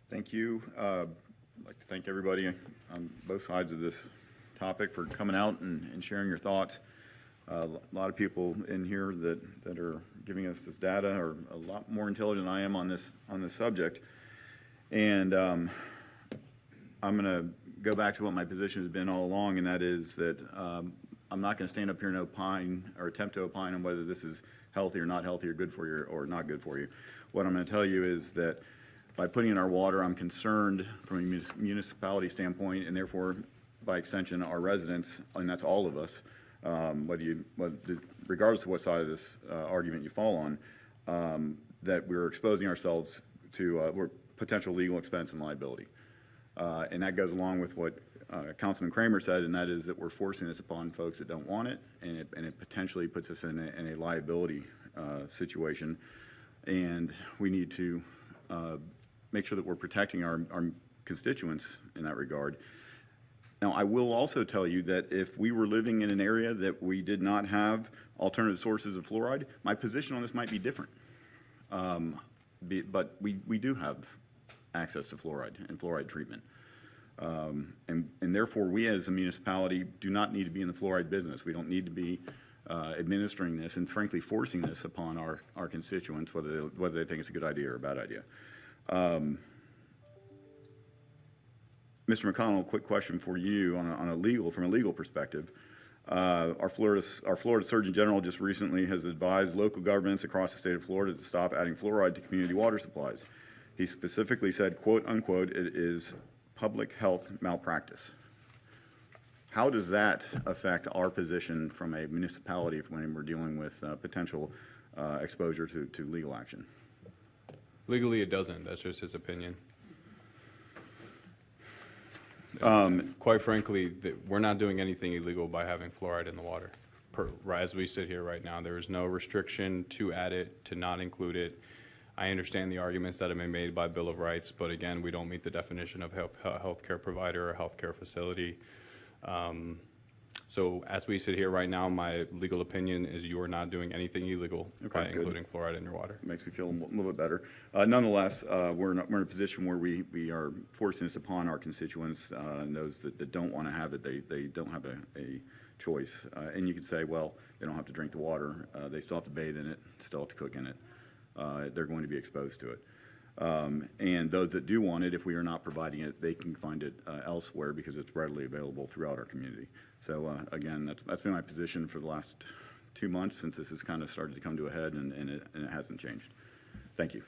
Thank you. I'd like to thank everybody on both sides of this topic for coming out and sharing your thoughts. A lot of people in here that are giving us this data are a lot more intelligent than I am on this subject. And I'm going to go back to what my position has been all along, and that is that I'm not going to stand up here and opine or attempt to opine on whether this is healthy or not healthy or good for you or not good for you. What I'm going to tell you is that by putting in our water, I'm concerned from a municipality standpoint, and therefore, by extension, our residents, and that's all of us, regardless of what side of this argument you fall on, that we're exposing ourselves to potential legal expense and liability. And that goes along with what Councilman Kramer said, and that is that we're forcing this upon folks that don't want it, and it potentially puts us in a liability situation. And we need to make sure that we're protecting our constituents in that regard. Now, I will also tell you that if we were living in an area that we did not have alternative sources of fluoride, my position on this might be different. But we do have access to fluoride and fluoride treatment. And therefore, we as a municipality do not need to be in the fluoride business. We don't need to be administering this and frankly forcing this upon our constituents, whether they think it's a good idea or a bad idea. Mr. McConnell, quick question for you from a legal perspective. Our Florida Surgeon General just recently has advised local governments across the state of Florida to stop adding fluoride to community water supplies. He specifically said, quote unquote, it is public health malpractice. How does that affect our position from a municipality when we're dealing with potential exposure to legal action? Legally, it doesn't. That's just his opinion. Quite frankly, we're not doing anything illegal by having fluoride in the water. As we sit here right now, there is no restriction to add it, to not include it. I understand the arguments that have been made by Bill of Rights, but again, we don't meet the definition of healthcare provider or healthcare facility. So as we sit here right now, my legal opinion is you are not doing anything illegal by including fluoride in your water. It makes me feel a little bit better. Nonetheless, we're in a position where we are forcing this upon our constituents, and those that don't want to have it, they don't have a choice. And you could say, well, they don't have to drink the water. They still have to bathe in it, still have to cook in it. They're going to be exposed to it. And those that do want it, if we are not providing it, they can find it elsewhere because it's readily available throughout our community. So again, that's been my position for the last 2 months since this has kind of started to come to a head, and it hasn't changed. Thank you.